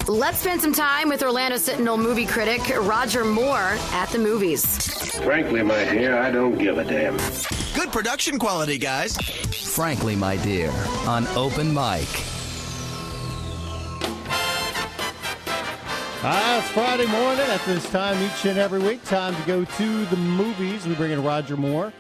Let's spend some time with Orlando Sentinel movie critic Roger Moore at the movies. Frankly, my dear, I don't give a damn. Good production quality, guys. Frankly, my dear, on Open Mic. It's Friday morning at this time each and every week. Time to go to the movies. We bring in Roger Moore.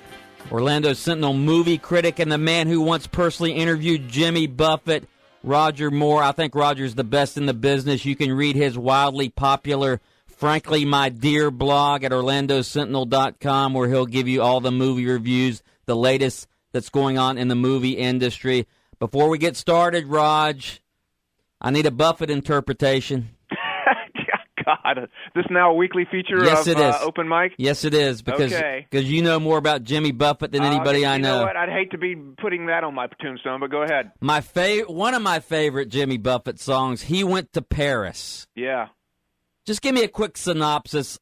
Orlando Sentinel movie critic and the man who once personally interviewed Jimmy Buffett, Roger Moore. I think Roger's the best in the business. You can read his wildly popular Frankly, My Dear blog at orlandosentinel.com, where he'll give you all the movie reviews, the latest that's going on in the movie industry. Before we get started, Raj, I need a Buffett interpretation. God, this now a weekly feature yes, of it is. Open Mic? Yes, it is, because you know more about Jimmy Buffett than anybody I know. You know what? I'd hate to be putting that on my tombstone, but go ahead. One of my favorite Jimmy Buffett songs, He Went to Paris. Yeah. Just give me a quick synopsis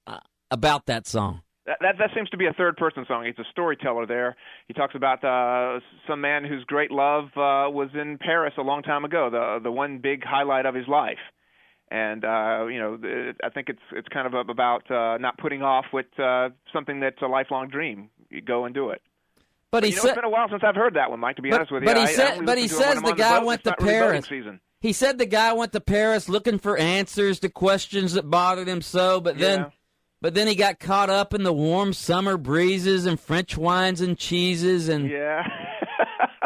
about that song. That seems to be a third-person song. He's a storyteller there. He talks about some man whose great love was in Paris a long time ago, the one big highlight of his life. And, I think it's kind of about not putting off with something that's a lifelong dream. You go and do it. But it's been a while since I've heard that one, Mike, to be honest with you. But he says the guy went to Paris. He said the guy went to Paris looking for answers to questions that bothered him so, but then he got caught up in the warm summer breezes and French wines and cheeses. And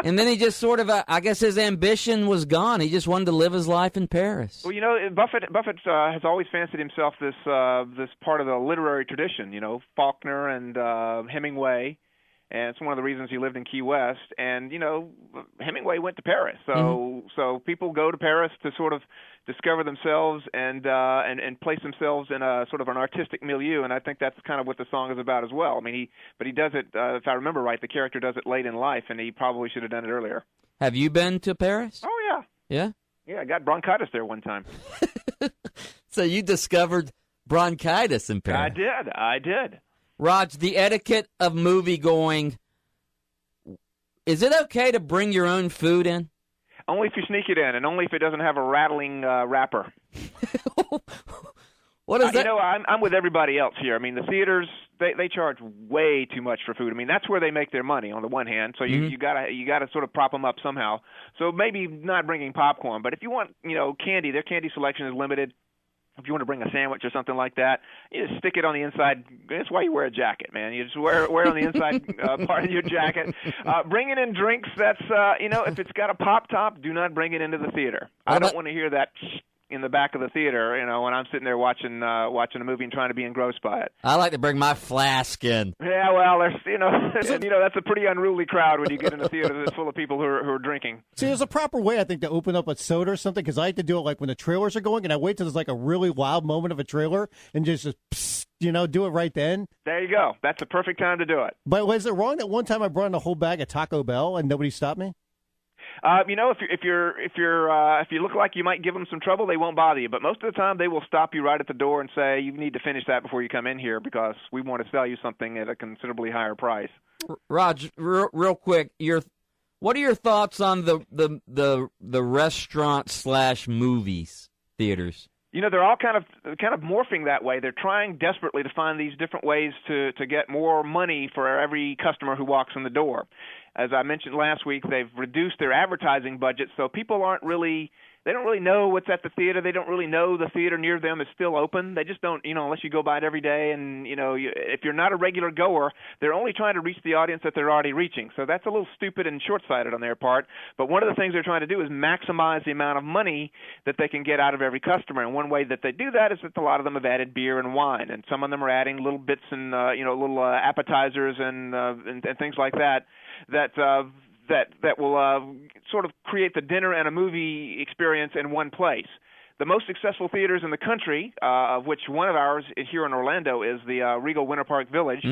and then he just sort of, I guess his ambition was gone. He just wanted to live his life in Paris. Well, Buffett has always fancied himself this part of the literary tradition. Faulkner and Hemingway, and it's one of the reasons he lived in Key West. And Hemingway went to Paris, so people go to Paris to sort of discover themselves and place themselves in a sort of an artistic milieu, and I think that's kind of what the song is about as well. I mean, he does it. If I remember right, the character does it late in life, and he probably should have done it earlier. Have you been to Paris? Oh yeah. Yeah. Yeah, I got bronchitis there one time. So you discovered bronchitis in Paris? I did. Raj, the etiquette of movie going. Is it okay to bring your own food in? Only if you sneak it in, and only if it doesn't have a rattling wrapper. What is that? I'm with everybody else here. I mean, the theaters they charge way too much for food. I mean, that's where they make their money on the one hand. So you gotta sort of prop them up somehow. So maybe not bringing popcorn, but if you want candy, their candy selection is limited. If you want to bring a sandwich or something like that, you just stick it on the inside. That's why you wear a jacket, man. You just wear it on the inside part of your jacket. Bringing in drinks, that's, if it's got a pop top, do not bring it into the theater. I don't want to hear that in the back of the theater, when I'm sitting there watching a movie and trying to be engrossed by it. I like to bring my flask in. Yeah, well, that's a pretty unruly crowd when you get in a theater that's full of people who are drinking. See, there's a proper way, I think, to open up a soda or something, because I like to do it like when the trailers are going, and I wait till there's like a really loud moment of a trailer and just do it right then. There you go. That's the perfect time to do it. But was it wrong that one time I brought in a whole bag of Taco Bell and nobody stopped me? If you look like you might give them some trouble, they won't bother you. But most of the time, they will stop you right at the door and say, "You need to finish that before you come in here because we want to sell you something at a considerably higher price." Raj, real quick, what are your thoughts on the restaurant / movies theaters? They're all kind of morphing that way. They're trying desperately to find these different ways to get more money for every customer who walks in the door. As I mentioned last week, they've reduced their advertising budget, so people they don't really know what's at the theater. They don't really know the theater near them is still open. They just don't, unless you go by it every day. And, if you're not a regular goer, they're only trying to reach the audience that they're already reaching. So that's a little stupid and short-sighted on their part. But one of the things they're trying to do is maximize the amount of money that they can get out of every customer. And one way that they do that is that a lot of them have added beer and wine. And some of them are adding little bits and, little appetizers and things like that will sort of create the dinner and a movie experience in one place. The most successful theaters in the country, of which one of ours here in Orlando is the Regal Winter Park Village,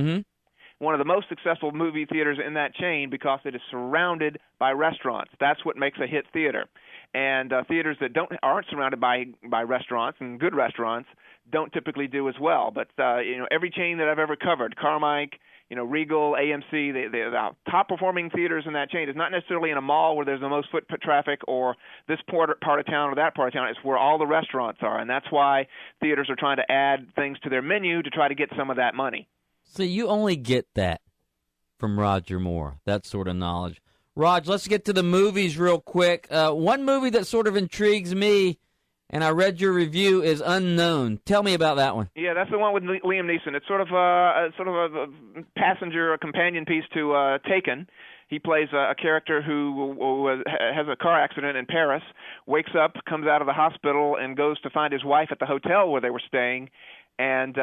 one of the most successful movie theaters in that chain because it is surrounded by restaurants. That's what makes a hit theater. And theaters that aren't surrounded by restaurants and good restaurants don't typically do as well. But every chain that I've ever covered, Carmike, Regal, AMC, the top-performing theaters in that chain is not necessarily in a mall where there's the most foot traffic or this part of town or that part of town. It's where all the restaurants are, and that's why theaters are trying to add things to their menu to try to get some of that money. So you only get that from Roger Moore, that sort of knowledge. Raj, let's get to the movies real quick. One movie that sort of intrigues me, and I read your review, is Unknown. Tell me about that one. Yeah, that's the one with Liam Neeson. It's sort of a passenger, a companion piece to Taken. He plays a character who has a car accident in Paris, wakes up, comes out of the hospital, and goes to find his wife at the hotel where they were staying, and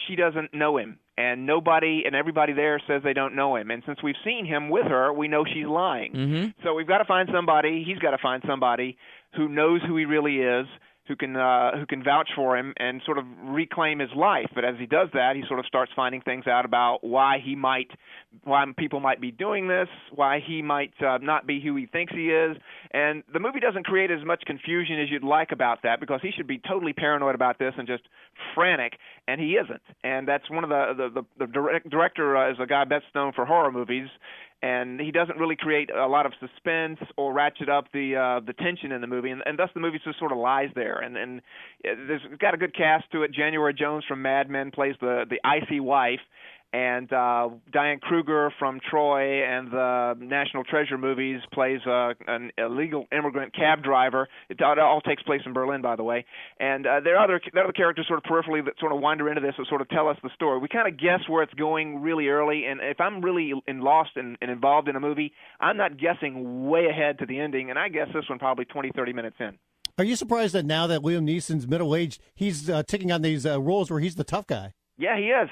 she doesn't know him. And nobody and everybody there says they don't know him. And since we've seen him with her, we know she's lying. Mm-hmm. So we've got to find somebody, he's got to find somebody who knows who he really is, who can vouch for him and sort of reclaim his life. But as he does that, he sort of starts finding things out about why people might be doing this, why he might not be who he thinks he is. And the movie doesn't create as much confusion as you'd like about that, because he should be totally paranoid about this and just frantic, and he isn't. And that's one of the director is a guy best known for horror movies, and he doesn't really create a lot of suspense or ratchet up the tension in the movie, and thus the movie just sort of lies there. And it's got a good cast to it. January Jones from Mad Men plays the icy wife, and Diane Kruger from Troy and the National Treasure movies plays an illegal immigrant cab driver. It all takes place in Berlin, by the way. And there are other characters sort of peripherally that sort of wander into this and sort of tell us the story. We kind of guess where it's going really early, and if I'm really lost and involved in a movie, I'm not guessing way ahead to the ending, and I guess this one probably 20, 30 minutes in. Are you surprised that now that Liam Neeson's middle-aged, he's taking on these roles where he's the tough guy? Yeah, he is.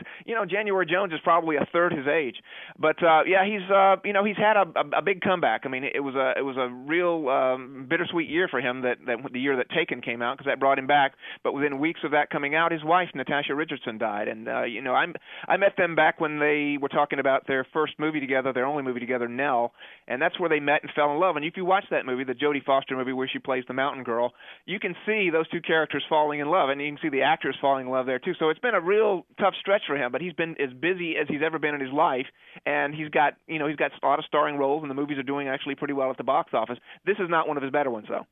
January Jones is probably a third his age, but he's had a big comeback. I mean, it was a real bittersweet year for him that the year that Taken came out, because that brought him back. But within weeks of that coming out, his wife Natasha Richardson died, and I met them back when they were talking about their first movie together, their only movie together, Nell, and that's where they met and fell in love. And if you watch that movie, the Jodie Foster movie where she plays the mountain girl, you can see those two characters falling in love, and you can see the actors falling in love there too. So it's been a real tough stretch for him, but he's been as busy as he's ever been in his life, and he's got a lot of starring roles, and the movies are doing actually pretty well at the box office. This is not one of his better ones, though.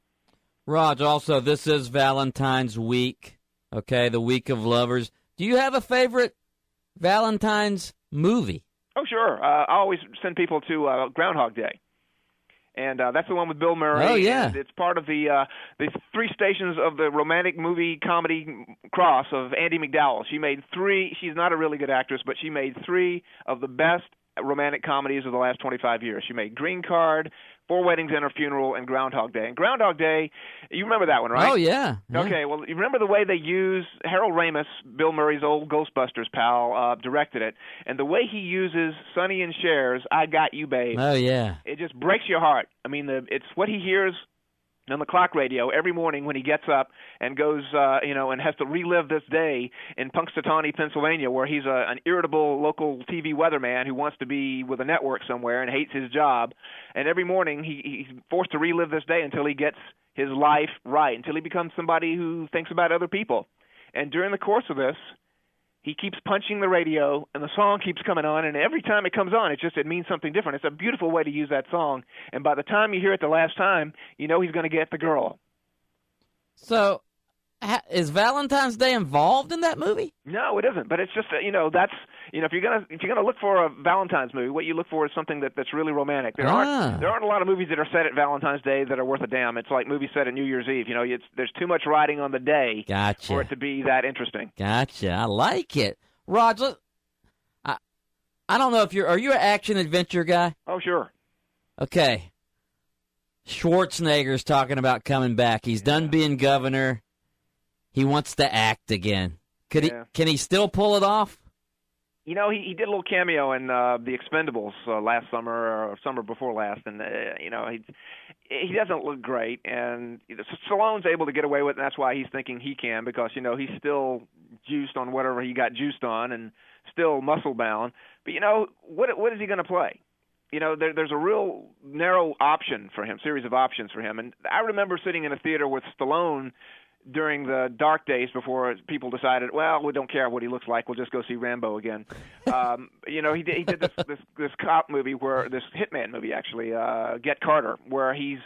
Raj, also, this is Valentine's week, okay, the week of lovers. Do you have a favorite Valentine's movie? Oh, sure. I always send people to Groundhog Day. And that's the one with Bill Murray. Oh, yeah. And it's part of the three stations of the romantic movie comedy cross of Andie MacDowell. She made three. She's not a really good actress, but she made three of the best romantic comedies of the last 25 years. She made Green Card, Four Weddings and a Funeral, and Groundhog Day. And Groundhog Day, you remember that one, right? Oh, yeah. Okay, well, you remember the way they use Harold Ramis, Bill Murray's old Ghostbusters pal, directed it, and the way he uses Sonny and Cher's I Got You, Babe. Oh, yeah. It just breaks your heart. I mean, it's what he hears on the clock radio every morning when he gets up and goes, and has to relive this day in Punxsutawney, Pennsylvania, where he's an irritable local TV weatherman who wants to be with a network somewhere and hates his job. And every morning he's forced to relive this day until he gets his life right, until he becomes somebody who thinks about other people. And during the course of this, he keeps punching the radio, and the song keeps coming on, and every time it comes on, it means something different. It's a beautiful way to use that song, and by the time you hear it the last time, you know he's going to get the girl. So, is Valentine's Day involved in that movie? No, it isn't. But it's just that's if you're gonna look for a Valentine's movie, what you look for is something that's really romantic. There aren't a lot of movies that are set at Valentine's Day that are worth a damn. It's like movies set at New Year's Eve. There's too much riding on the day for it to be that interesting. Gotcha. I like it, Raj. I don't know if are you an action adventure guy? Oh, sure. Okay. Schwarzenegger's talking about coming back. He's done being governor. He wants to act again. Can he still pull it off? He did a little cameo in The Expendables last summer or summer before last, and he doesn't look great. And Stallone's able to get away with it, and that's why he's thinking he can, because he's still juiced on whatever he got juiced on, and still muscle bound. But what is he going to play? There's a real narrow series of options for him. And I remember sitting in a theater with Stallone during the dark days before people decided, well, we don't care what he looks like, we'll just go see Rambo again. He did this cop movie, this hitman movie actually, Get Carter, where he's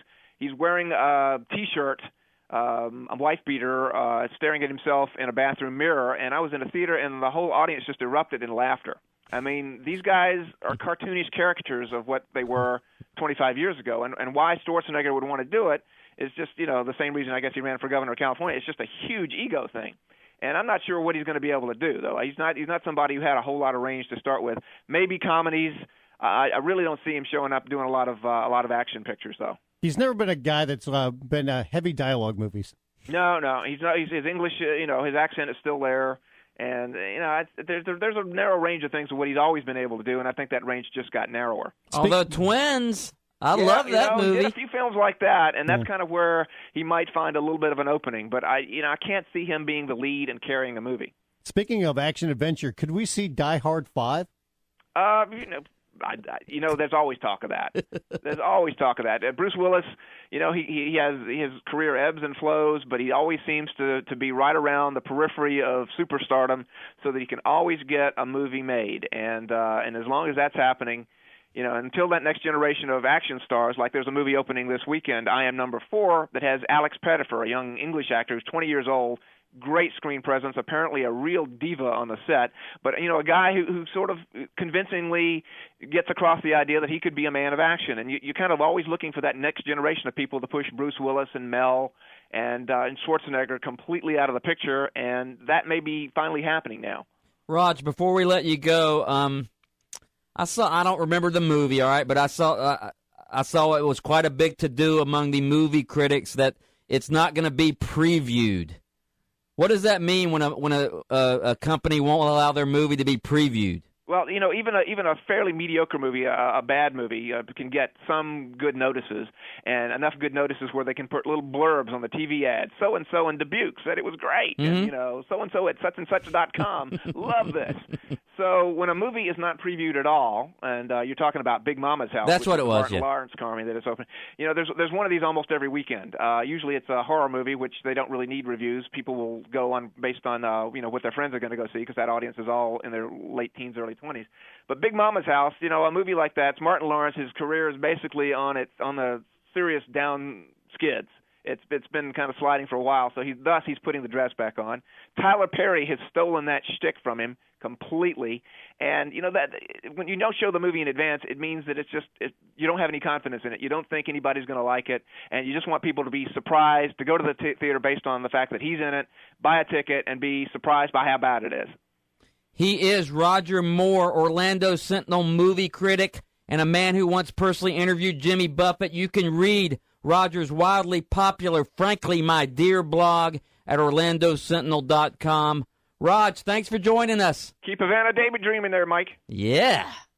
wearing a T-shirt, a wife beater, staring at himself in a bathroom mirror, and I was in a theater and the whole audience just erupted in laughter. I mean, these guys are cartoonish caricatures of what they were 25 years ago, and why Schwarzenegger would want to do it is just, the same reason I guess he ran for governor of California. It's just a huge ego thing. And I'm not sure what he's going to be able to do, though. He's not somebody who had a whole lot of range to start with. Maybe comedies. I really don't see him showing up doing a lot of action pictures, though. He's never been a guy that's been heavy dialogue movies. No, he's not. His English, his accent is still there. And, there's a narrow range of things of what he's always been able to do, and I think that range just got narrower. Although Twins, I love that movie. He did a few films like that, and that's kind of where he might find a little bit of an opening. But I can't see him being the lead and carrying a movie. Speaking of action adventure, could we see Die Hard 5? There's always talk of that. There's always talk of that. Bruce Willis, he has his career ebbs and flows, but he always seems to be right around the periphery of superstardom, so that he can always get a movie made. And as long as that's happening, until that next generation of action stars, like there's a movie opening this weekend, I Am Number 4, that has Alex Pettyfer, a young English actor who's 20 years old. Great screen presence, apparently a real diva on the set, but a guy who sort of convincingly gets across the idea that he could be a man of action. And you're kind of always looking for that next generation of people to push Bruce Willis and Mel and Schwarzenegger completely out of the picture, and that may be finally happening now. Raj, before we let you go, I don't remember the movie, all right, but I saw it was quite a big to-do among the movie critics that it's not going to be previewed. What does that mean when a company won't allow their movie to be previewed? Well, even a fairly mediocre movie, a bad movie, can get some good notices, and enough good notices where they can put little blurbs on the TV ad. So and so in Dubuque said it was great, and so and so at suchandsuch.com love this. So when a movie is not previewed at all, and you're talking about Big Mama's House, that's what it was. Martin Lawrence comedy that is open. There's one of these almost every weekend. Usually it's a horror movie, which they don't really need reviews. People will go on based on what their friends are going to go see, because that audience is all in their late teens, early 20s. But Big Mama's House, a movie like that, it's Martin Lawrence. His career is basically on the serious down skids. It's been kind of sliding for a while, so he's putting the dress back on. Tyler Perry has stolen that shtick from him completely, and that when you don't show the movie in advance, it means that you don't have any confidence in it. You don't think anybody's going to like it, and you just want people to be surprised, to go to the theater based on the fact that he's in it, buy a ticket, and be surprised by how bad it is. He is Roger Moore, Orlando Sentinel movie critic, and a man who once personally interviewed Jimmy Buffett. You can read Roger's wildly popular Frankly My Dear blog at orlandosentinel.com. Raj, thanks for joining us. Keep Havana David dreaming there, Mike. Yeah.